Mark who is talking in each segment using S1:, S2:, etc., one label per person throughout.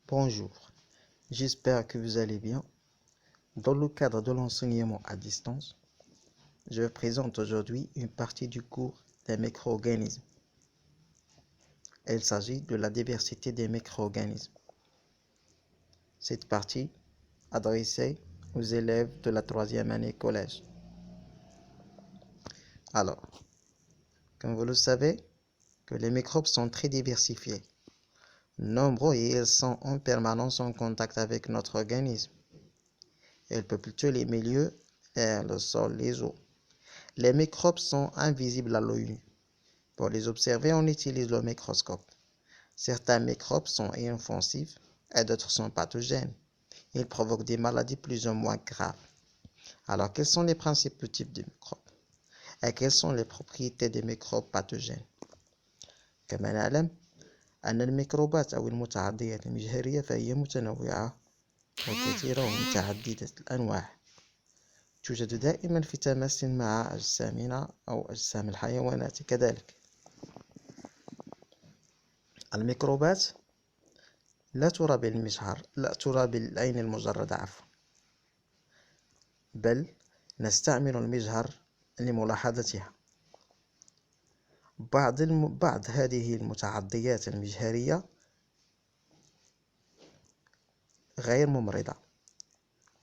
S1: Bonjour, j'espère que vous allez bien. Dans le cadre de l'enseignement à distance, je vous présente aujourd'hui une partie du cours des micro-organismes. Il s'agit de la diversité des micro-organismes. Cette partie adressée aux élèves de la 3e année collège. Alors, comme vous le savez, que les microbes sont très diversifiés. Nombreux et ils sont en permanence en contact avec notre organisme. Ils peuplent tous les milieux, l'air, le sol, les eaux. Les microbes sont invisibles à l'œil nu. Pour les observer, on utilise le microscope. Certains microbes sont inoffensifs et d'autres sont pathogènes. Ils provoquent des maladies plus ou moins graves. Alors, quels sont les principaux types de microbes? Et quelles sont les propriétés des microbes pathogènes؟ كما نعلم أن الميكروبات أو المتعديات المجهرية فهي متنوعة وكثيرة ومتعددة الأنواع. توجد دائما في تماس مع أجسامنا أو أجسام الحيوانات كذلك. الميكروبات لا ترى بالمجهر، لا ترى بالعين المجردة بل نستعمل المجهر لملاحظتها. بعض هذه المتعديات المجهرية غير ممرضة،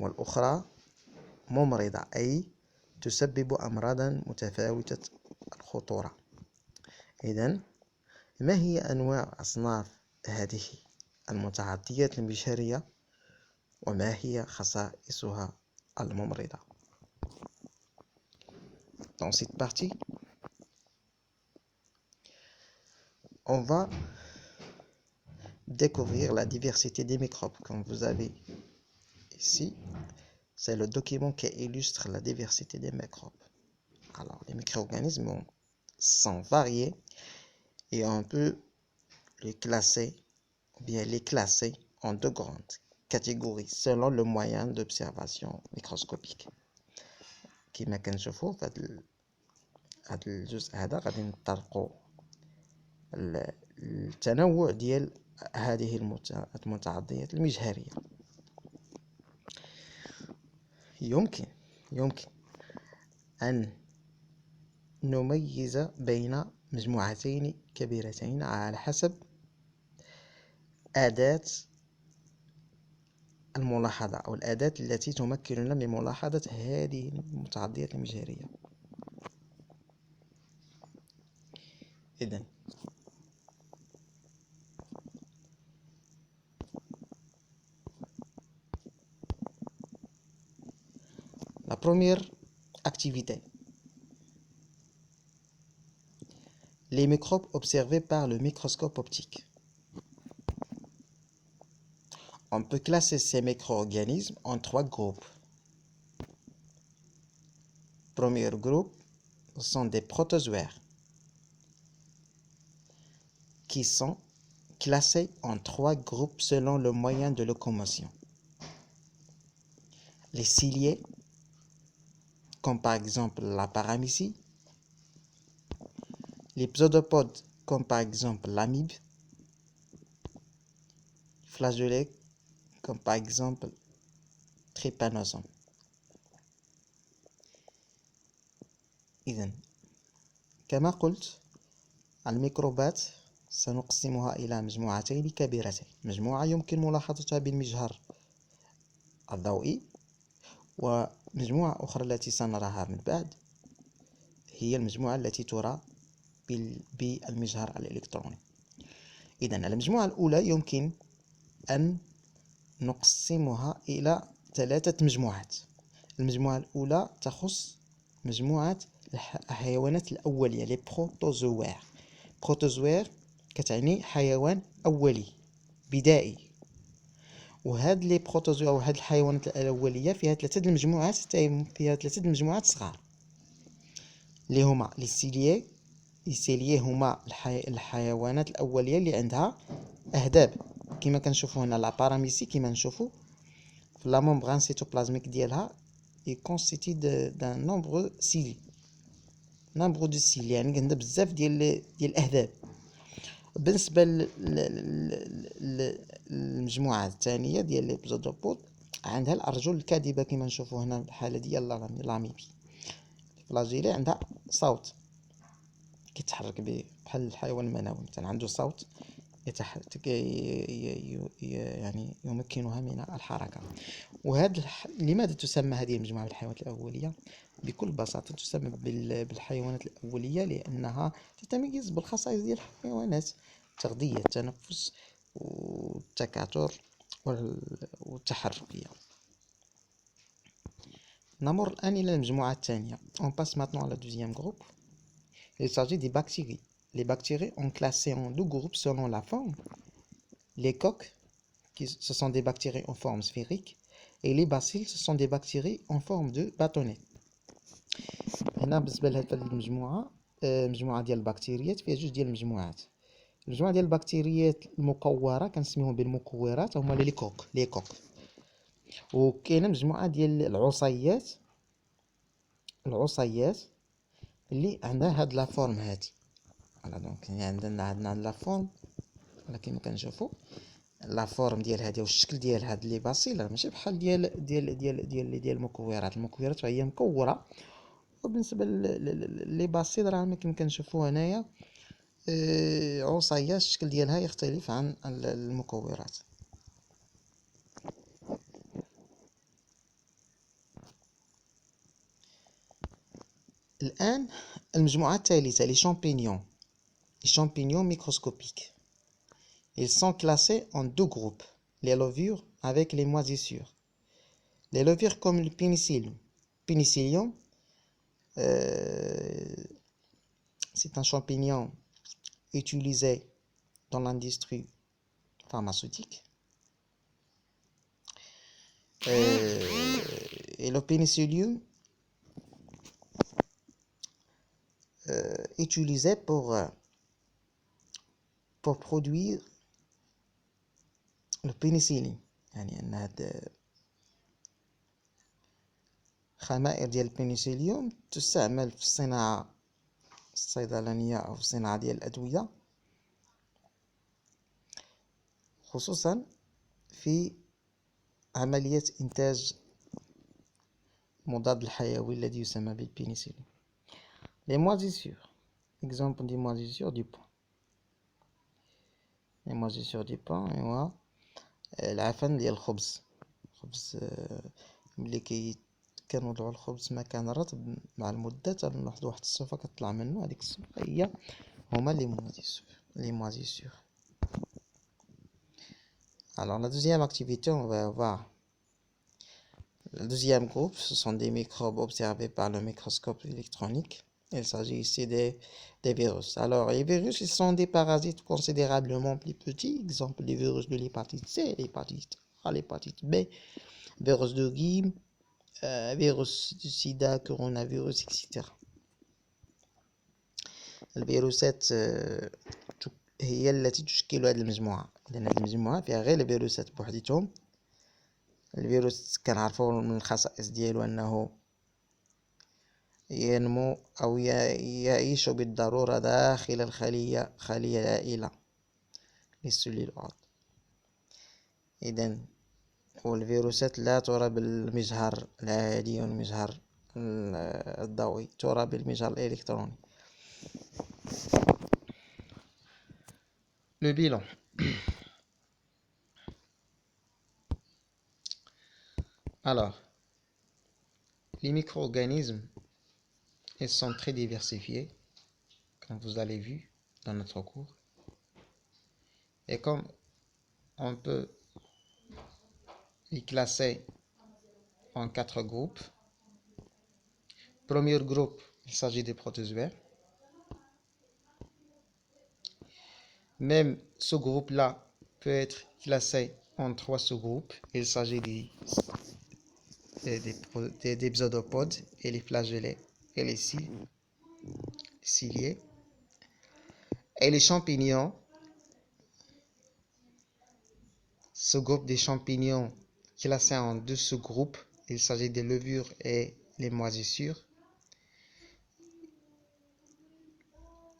S1: والأخرى ممرضة، أي تسبب أمراضا متفاوتة الخطورة. إذن ما هي أنواع أصناف هذه المتعديات المجهرية وما هي خصائصها الممرضة؟ Dans cette partie, on va découvrir la diversité des microbes. Comme vous avez ici, c'est le document qui illustre la diversité des microbes. Alors, les micro-organismes sont variés et on peut les classer, ou bien les classer en deux grandes catégories selon le moyen d'observation microscopique. كما كنشوفوا في هذا الجزء هذا غادي نطرقوا التنوع ديال هذه المتعديات المجهرية. يمكن أن نميز بين مجموعتين كبيرتين على حسب أداة الملاحظة أو الأداة التي تمكننا من ملاحظة هذه المتعديات المجهرية. إذن la première activité, les microbes observés par le microscope optique. On peut classer ces micro-organismes en trois groupes. Premier groupe sont des protozoaires qui sont classés en trois groupes selon le moyen de locomotion. Les ciliés, comme par exemple la paramécie, les pseudopodes, comme par exemple l'amibe, flageolets, comme par exemple trypanosome. إذن كما قلت الميكروبات سنقسمها إلى مجموعتين كبيرتين، مجموعة يمكن ملاحظتها بالمجهر الضوئي، ومجموعة أخرى التي سنراها من بعد هي المجموعة التي ترى بالمجهر الإلكتروني. إذن المجموعة الأولى يمكن أن نقسمها إلى ثلاثة مجموعات. المجموعة الأولى تخص مجموعة الحيوانات الأولية، لي بروتوزوار. بروتوزوار كتعني حيوان أولي بدائي، وهاد لي بروتوزوار وهاد الحيوانات الأولية فيها ثلاثة المجموعات صغار اللي هما لي سيليي. لي سيليي هما الحيوانات الأولية اللي عندها أهداب، كما كنشوفوا هنا لا باراميسي، كما نشوفوا في لا ممبران سيتوبلازميك ديالها يكونستيتي دان نومبر سيلي، نومبر دو سيلي، يعني عندها بزاف ديال الأهداب. بالنسبة للمجموعة الثانية ديال لي بزودوبود عندها الأرجل الكاذبة كما نشوفوا هنا الحالة ديال لاميبي. الفلاجيلي عندها صوت كيتحرك به بحال الحيوان المنوي، مثلا عنده صوت يعني يمكنها من الحركة. لماذا تسمى هذه المجموعة بالحيوانات الأولية؟ بكل بساطة تسمى بالحيوانات الأولية لأنها تتميز بالخصائص ديال الحيوانات: التغذية، التنفس، والتكاثر والتحركية. نمر الآن إلى المجموعة الثانية. On passe maintenant à la deuxième groupe. Il s'agit des bactéries. Les bactéries ont classé en deux groupes selon la forme. Les coques, ce sont des bactéries en forme sphérique, et les bacilles, ce sont des bactéries en forme de bâtonnet. هنا بالنسبة لهاد المجموعة، مجموعة ديال البكتيريات فيها جوج ديال المجموعات. المجموعة ديال البكتيريات المكورة كنسميهم بالمكورات، هما لي كوك. وكاينة مجموعة ديال العصيات اللي عندها هاد لا فورم هادي. فوالا دونك عندنا لا فورم كما كنشوفوا لا فورم ديال هذه والشكل ديال هاد لي باسيل ماشي بحال ديال المكورات هي مكوره. وبالنسبه لي باسيل راه كما كنشوفوا هنايا عصيات الشكل ديالها يختلف عن المكورات. الآن المجموعة الثالثة les champignons microscopiques. Ils sont classés en deux groupes, les levures avec les moisissures. Les levures comme le Penicillium, c'est un champignon utilisé dans l'industrie pharmaceutique. Et le Penicillium utilisé pour produire le pénicilline. يعني أن هاد خمائر ديال البنسليوم تستعمل في الصناعة الصيدلانية أو في الصناعة ديال الأدوية، خصوصا في عملية إنتاج مضاد الحيوي الذي يسمى بالبنسلين. Les moisissures. Exemple des moisissures du pain. Les moisissures du pain هو العفن ديال الخبز. ملي كنوضعوا الخبز مكان رطب مع المدة تنلاحظوا واحد الصفة كتطلع منه، هذيك الصفة هما les moisissures. Alors la deuxième activité, on va voir le deuxième groupe, ce sont des microbes observés par le microscope électronique. Il s'agit ici des virus. Alors les virus, ils sont des parasites considérablement plus petits, exemple les virus de l'hépatite C, l'hépatite A, l'hépatite B, virus de Lyme, فيروس سيدا، كورونا فيروس اكسيتيرا. الفيروسات هي التي تشكل هذه المجموعة. لأن هذه المجموعة فيها غير الفيروسات بوحديتهم. الفيروس كنعرفوا من الخصائص ديالو أنه ينمو أو يعيش بالضرورة داخل خلية العائلة للسلولات. إذن والفيروسات لا ترى بالمجهر العادي والمجهر الضوئي، ترى بالمجهر الإلكتروني. Le bilan. Alors, les micro-organismes, ils sont très diversifiés, comme vous avez vu dans notre cours. Et comme on peut les classer en 4 groupes. Premier groupe, il s'agit des protozoaires. Même ce groupe-là peut être classé en 3 sous-groupes. Il s'agit des pseudopodes et les flagellés et les ciliés. Et les champignons, ce groupe des champignons classé en 2 sous-groupes. Il s'agit des levures et les moisissures.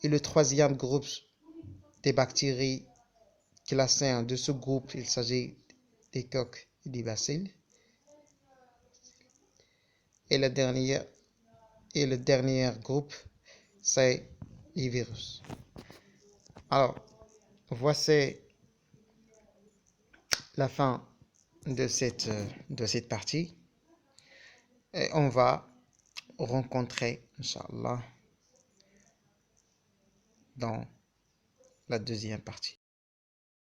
S1: Et le troisième groupe des bactéries classées de ce groupe. Il s'agit des coques et des bacilles. Et le dernier groupe, c'est les virus. Alors, voici la fin de cette partie. Et on va rencontrer, Inch'Allah, dans la deuxième partie.